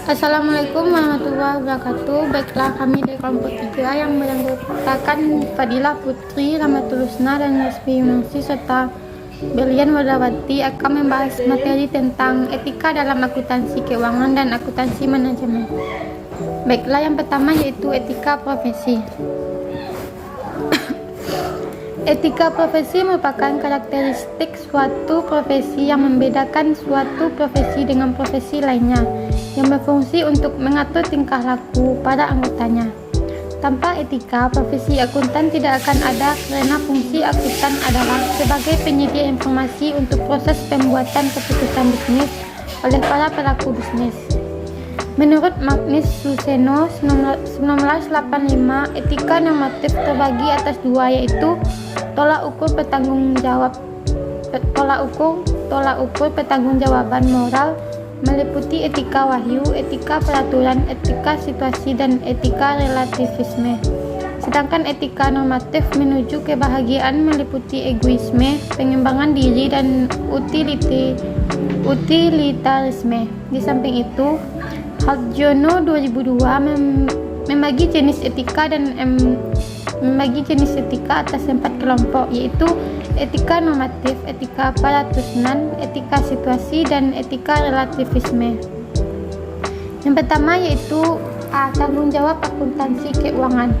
Assalamualaikum warahmatullahi wabarakatuh. Baiklah, kami dari kelompok 3 yang beranggotakan Fadilah Putri, Rahmatul Husna, dan Resmi Yunasi serta Berlian Wadawati akan membahas materi tentang etika dalam akuntansi keuangan dan akuntansi manajemen. Baiklah, yang pertama yaitu etika profesi. Etika profesi merupakan karakteristik suatu profesi yang membedakan suatu profesi dengan profesi lainnya, yang berfungsi untuk mengatur tingkah laku para anggotanya. Tanpa etika, profesi akuntan tidak akan ada karena fungsi akuntan adalah sebagai penyedia informasi untuk proses pembuatan keputusan bisnis oleh para pelaku bisnis. Menurut Magnus Suseno 1985, etika normatif terbagi atas dua, yaitu tolak ukur pertanggungjawaban moral meliputi etika wahyu, etika peraturan, etika situasi, dan etika relativisme. Sedangkan etika normatif menuju kebahagiaan meliputi egoisme, pengembangan diri, dan utilitarisme. Di samping itu, Harjono 2002 membagi jenis etika atas 4 kelompok, yaitu etika normatif, etika peraturan, etika situasi, dan etika relativisme. Yang pertama yaitu tanggung jawab akuntansi keuangan.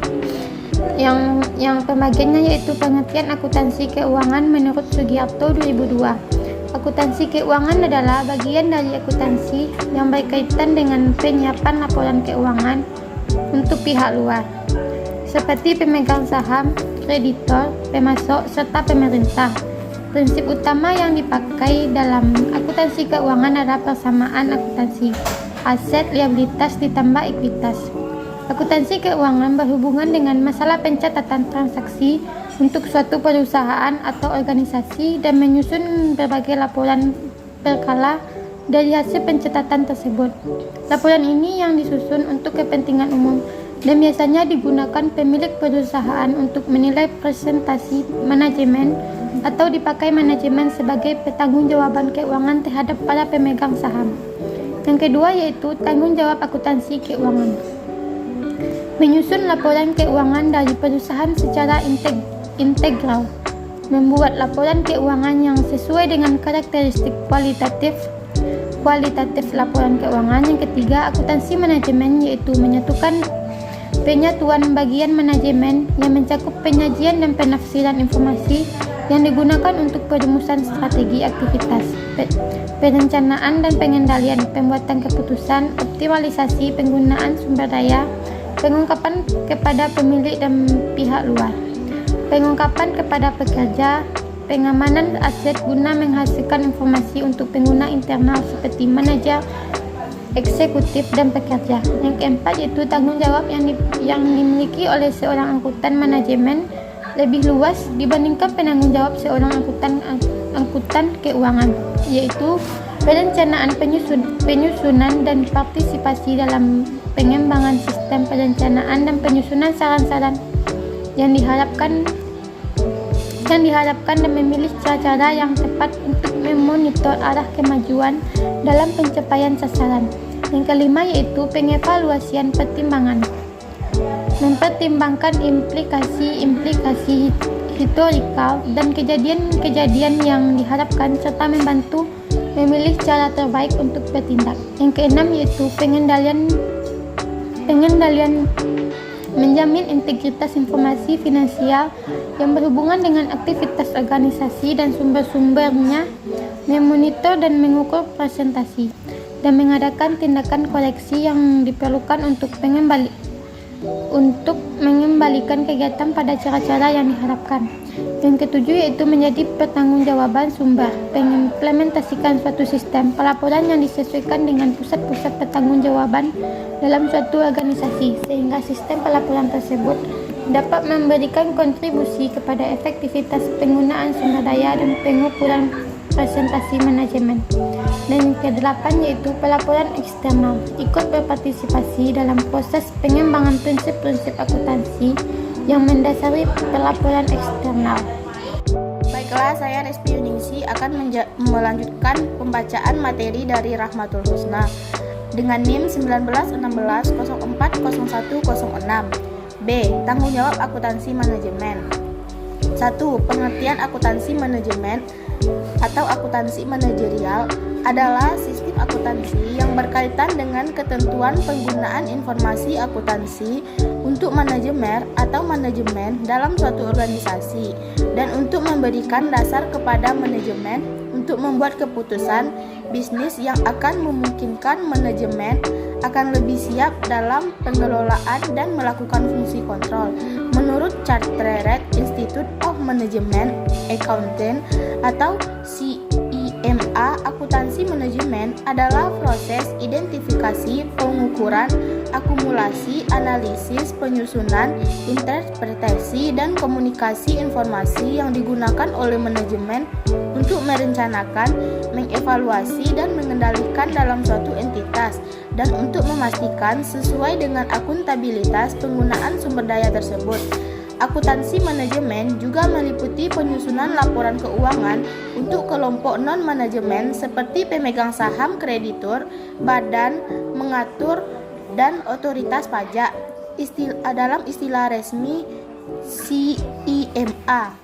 Yang pembagiannya yaitu pengertian akuntansi keuangan menurut Sugiarto 2002. Akuntansi keuangan adalah bagian dari akuntansi yang berkaitan dengan penyiapan laporan keuangan untuk pihak luar, seperti pemegang saham, kreditor, pemasok, serta pemerintah. Prinsip utama yang dipakai dalam akuntansi keuangan adalah persamaan akuntansi, aset, liabilitas ditambah ekuitas. Akuntansi keuangan berhubungan dengan masalah pencatatan transaksi untuk suatu perusahaan atau organisasi dan menyusun berbagai laporan berkala dari hasil pencatatan tersebut. Laporan ini yang disusun untuk kepentingan umum dan biasanya digunakan pemilik perusahaan untuk menilai presentasi manajemen atau dipakai manajemen sebagai pertanggungjawaban keuangan terhadap para pemegang saham. Yang kedua yaitu tanggung jawab akuntansi keuangan. Menyusun laporan keuangan dari perusahaan secara integral, membuat laporan keuangan yang sesuai dengan karakteristik kualitatif laporan keuangan. Yang ketiga, akuntansi manajemen, yaitu menyatukan penyatuan bagian manajemen yang mencakup penyajian dan penafsiran informasi yang digunakan untuk perumusan strategi aktivitas, perencanaan dan pengendalian, pembuatan keputusan, optimalisasi penggunaan sumber daya, pengungkapan kepada pemilik dan pihak luar, pengungkapan kepada pekerja, pengamanan aset guna menghasilkan informasi untuk pengguna internal seperti manajer, eksekutif, dan pekerja. Yang keempat yaitu tanggung jawab yang dimiliki oleh seorang akuntan manajemen lebih luas dibandingkan penanggung jawab seorang akuntan keuangan, yaitu perencanaan, penyusunan dan partisipasi dalam pengembangan sistem perencanaan dan penyusunan saran-saran yang diharapkan dan memilih cara-cara yang tepat untuk memonitor arah kemajuan dalam pencapaian sasaran. Yang kelima yaitu pengevaluasian pertimbangan, mempertimbangkan implikasi historikal dan kejadian yang diharapkan serta membantu memilih cara terbaik untuk bertindak. Yang keenam yaitu pengendalian menjamin integritas informasi finansial yang berhubungan dengan aktivitas organisasi dan sumber-sumbernya, memonitor dan mengukur presentasi, dan mengadakan tindakan koreksi yang diperlukan untuk mengembalikan kegiatan pada cara-cara yang diharapkan. Yang ketujuh yaitu menjadi pertanggungjawaban sumber, mengimplementasikan suatu sistem pelaporan yang disesuaikan dengan pusat-pusat pertanggungjawaban dalam suatu organisasi, sehingga sistem pelaporan tersebut dapat memberikan kontribusi kepada efektivitas penggunaan sumber daya dan pengukuran presentasi manajemen. Dan kedelapan yaitu pelaporan eksternal, ikut berpartisipasi dalam proses pengembangan prinsip-prinsip akuntansi yang mendasari pelaporan eksternal. Baiklah, saya Respi Yuningsi Evaluasi akan melanjutkan pembacaan materi dari Rahmatul Husna dengan NIM 1916040106. B. Tanggung jawab akuntansi manajemen. 1. Pengertian akuntansi manajemen atau akuntansi manajerial adalah sistem akuntansi yang berkaitan dengan ketentuan penggunaan informasi akuntansi untuk manajemen atau manajemen dalam suatu organisasi dan untuk memberikan dasar kepada manajemen untuk membuat keputusan bisnis yang akan memungkinkan manajemen akan lebih siap dalam pengelolaan dan melakukan fungsi kontrol. Menurut Chartered Institute of Management Accounting atau CIMA, akuntansi manajemen adalah proses identifikasi, pengukuran, akumulasi, analisis, penyusunan, interpretasi, dan komunikasi informasi yang digunakan oleh manajemen untuk merencanakan, mengevaluasi, dan mengendalikan dalam suatu entitas dan untuk memastikan sesuai dengan akuntabilitas penggunaan sumber daya tersebut. Akuntansi manajemen juga meliputi penyusunan laporan keuangan untuk kelompok non-manajemen seperti pemegang saham, kreditur, badan, mengatur, dan otoritas pajak. Dalam istilah resmi CIMA.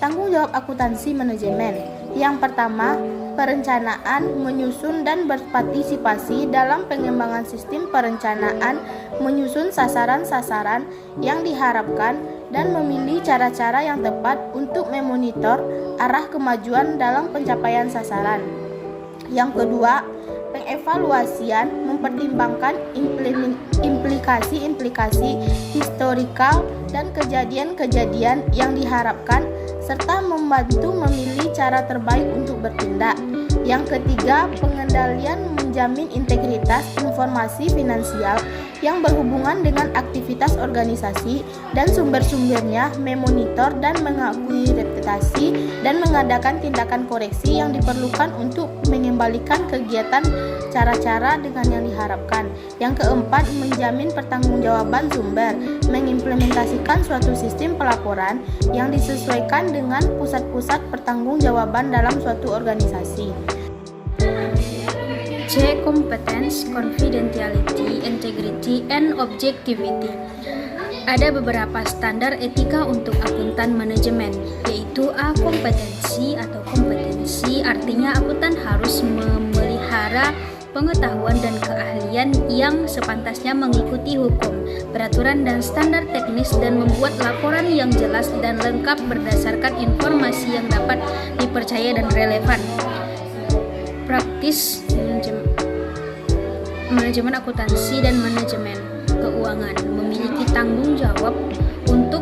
Tanggung jawab akuntansi manajemen. Yang pertama, perencanaan, menyusun dan berpartisipasi dalam pengembangan sistem perencanaan, menyusun sasaran-sasaran yang diharapkan dan memilih cara-cara yang tepat untuk memonitor arah kemajuan dalam pencapaian sasaran. Yang kedua, pengevaluasian, mempertimbangkan implikasi-implikasi historikal dan kejadian-kejadian yang diharapkan serta membantu memilih cara terbaik untuk bertindak. Yang ketiga, pengendalian menjamin integritas informasi finansial yang berhubungan dengan aktivitas organisasi dan sumber-sumbernya, memonitor dan mengakui reputasi dan mengadakan tindakan koreksi yang diperlukan untuk mengembalikan kegiatan cara-cara dengan yang diharapkan. Yang keempat, menjamin pertanggungjawaban sumber, mengimplementasikan suatu sistem pelaporan yang disesuaikan dengan pusat-pusat pertanggungjawaban dalam suatu organisasi. C. Competence, confidentiality, integrity, and objectivity. Ada beberapa standar etika untuk akuntan manajemen, yaitu A. Kompetensi atau kompetensi artinya akuntan harus memelihara pengetahuan dan keahlian yang sepantasnya mengikuti hukum, peraturan dan standar teknis dan membuat laporan yang jelas dan lengkap berdasarkan informasi yang dapat dipercaya dan relevan. Praktis manajemen akuntansi dan manajemen keuangan memiliki tanggung jawab untuk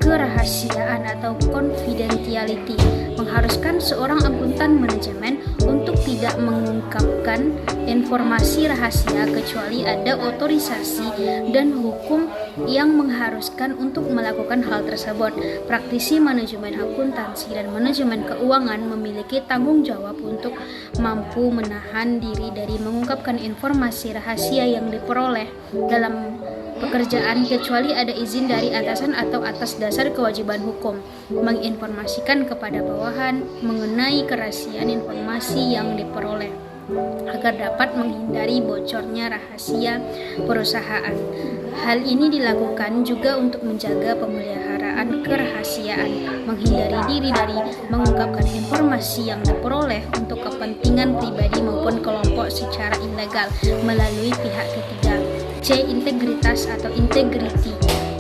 kerahasiaan atau confidentiality, mengharuskan seorang akuntan manajemen untuk tidak mengungkapkan informasi rahasia kecuali ada otorisasi dan hukum yang mengharuskan untuk melakukan hal tersebut. Praktisi manajemen akuntansi dan manajemen keuangan memiliki tanggung jawab untuk mampu menahan diri dari mengungkapkan informasi rahasia yang diperoleh dalam pekerjaan kecuali ada izin dari atasan atau atas dasar kewajiban hukum, menginformasikan kepada bawahan mengenai kerahasiaan informasi yang diperoleh agar dapat menghindari bocornya rahasia perusahaan. Hal ini dilakukan juga untuk menjaga pemeliharaan kerahasiaan, menghindari diri dari mengungkapkan informasi yang diperoleh untuk kepentingan pribadi maupun kelompok secara ilegal melalui pihak ketiga. C. Integritas atau integrity,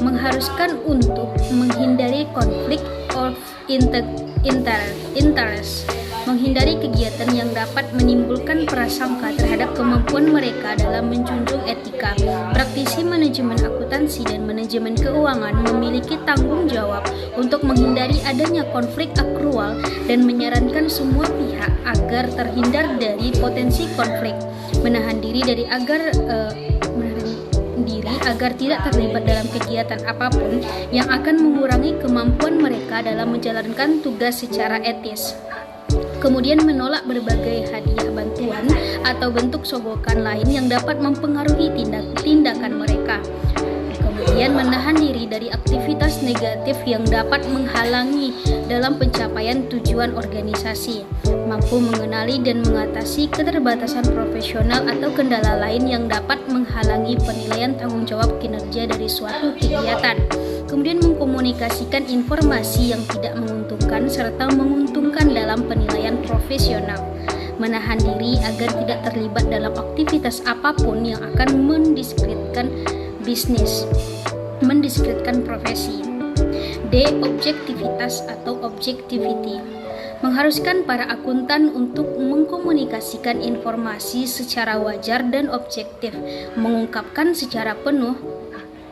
mengharuskan untuk menghindari konflik of interest, menghindari kegiatan yang dapat menimbulkan prasangka terhadap kemampuan mereka dalam menjunjung etika. Praktisi manajemen akuntansi dan manajemen keuangan memiliki tanggung jawab untuk menghindari adanya konflik akrual dan menyarankan semua pihak agar terhindar dari potensi konflik, menahan diri agar tidak terlibat dalam kegiatan apapun yang akan mengurangi kemampuan mereka dalam menjalankan tugas secara etis. Kemudian menolak berbagai hadiah bantuan atau bentuk sogokan lain yang dapat mempengaruhi tindakan mereka. Kemudian Kemudian menahan diri dari aktivitas negatif yang dapat menghalangi dalam pencapaian tujuan organisasi. Mampu mengenali dan mengatasi keterbatasan profesional atau kendala lain yang dapat menghalangi penilaian tanggung jawab kinerja dari suatu kegiatan. Kemudian mengkomunikasikan informasi yang tidak menguntungkan serta menguntungkan dalam penilaian profesional. Menahan diri agar tidak terlibat dalam aktivitas apapun yang akan mendiskreditkan bisnis, mendiskreditkan profesi. D. Objektivitas atau objectivity. Mengharuskan para akuntan untuk mengkomunikasikan informasi secara wajar dan objektif, mengungkapkan secara penuh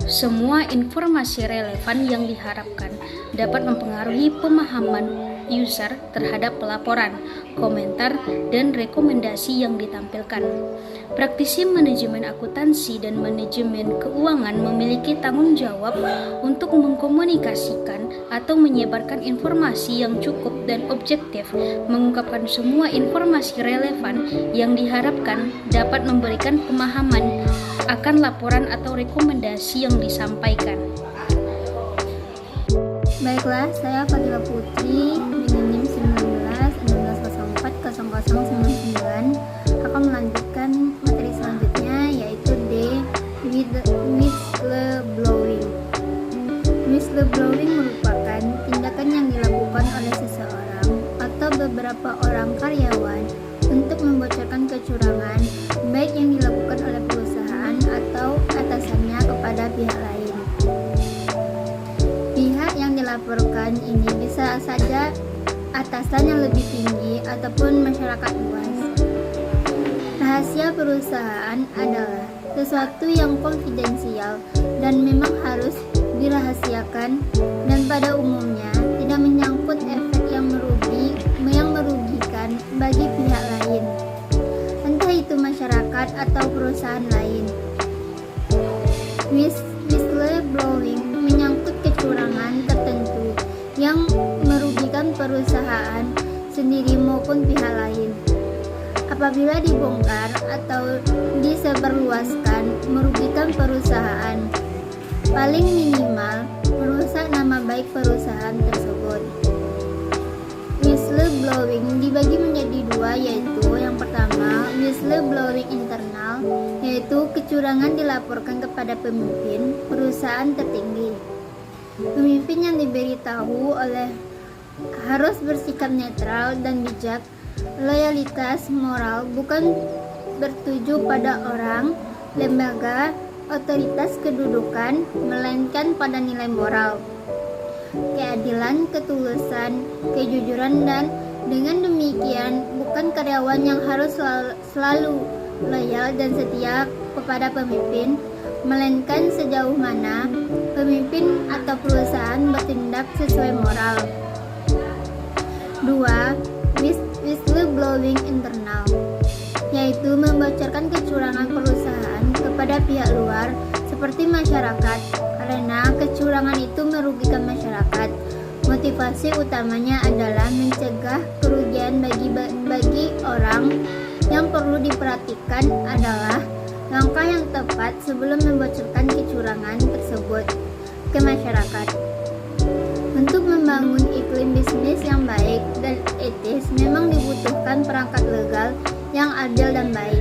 semua informasi relevan yang diharapkan, dapat mempengaruhi pemahaman user terhadap pelaporan, komentar, dan rekomendasi yang ditampilkan. Praktisi manajemen akuntansi dan manajemen keuangan memiliki tanggung jawab untuk mengkomunikasikan atau menyebarkan informasi yang cukup dan objektif, mengungkapkan semua informasi relevan yang diharapkan, dapat memberikan pemahaman akan laporan atau rekomendasi yang disampaikan. Baiklah, saya Fadila Putri dengan NIM 19 akan melanjutkan materi selanjutnya, yaitu D. Whistleblowing. Whistleblowing merupakan tindakan yang dilakukan oleh seseorang atau beberapa orang karyawan untuk membocorkan kecurangan, baik yang dilakukan oleh perusahaan atau atasannya kepada pihak lain. Pihak yang dilaporkan ini bisa saja atasan yang lebih tinggi ataupun masyarakat luas. Rahasia perusahaan adalah sesuatu yang konfidensial dan memang harus dirahasiakan, dan pada umumnya tidak menyangkut efek yang merugikan bagi pihak lain, entah itu masyarakat atau perusahaan lain. Whistleblowing menyangkut kecurangan tertentu yang merugikan perusahaan sendiri maupun pihak lain. Apabila dibongkar atau disebarluaskan, merugikan perusahaan, paling minimal merusak nama baik perusahaan tersebut. Whistleblowing dibagi menjadi dua, yaitu yang pertama whistleblowing internal, yaitu kecurangan dilaporkan kepada pemimpin perusahaan tertinggi. Pemimpin yang diberitahu oleh harus bersikap netral dan bijak. Loyalitas moral bukan bertuju pada orang, lembaga, otoritas kedudukan, melainkan pada nilai moral, keadilan, ketulusan, kejujuran, dan dengan demikian bukan karyawan yang harus selalu loyal dan setia kepada pemimpin, melainkan sejauh mana pemimpin atau perusahaan bertindak sesuai moral. 2. Whistleblowing internal, yaitu membocorkan kecurangan perusahaan kepada pihak luar seperti masyarakat, karena kecurangan itu merugikan masyarakat. Motivasi utamanya adalah mencegah kerugian bagi orang. Yang perlu diperhatikan adalah langkah yang tepat sebelum membocorkan kecurangan tersebut ke masyarakat. Untuk membangun iklim bisnis yang baik dan etis memang dibutuhkan perangkat legal yang adil dan baik.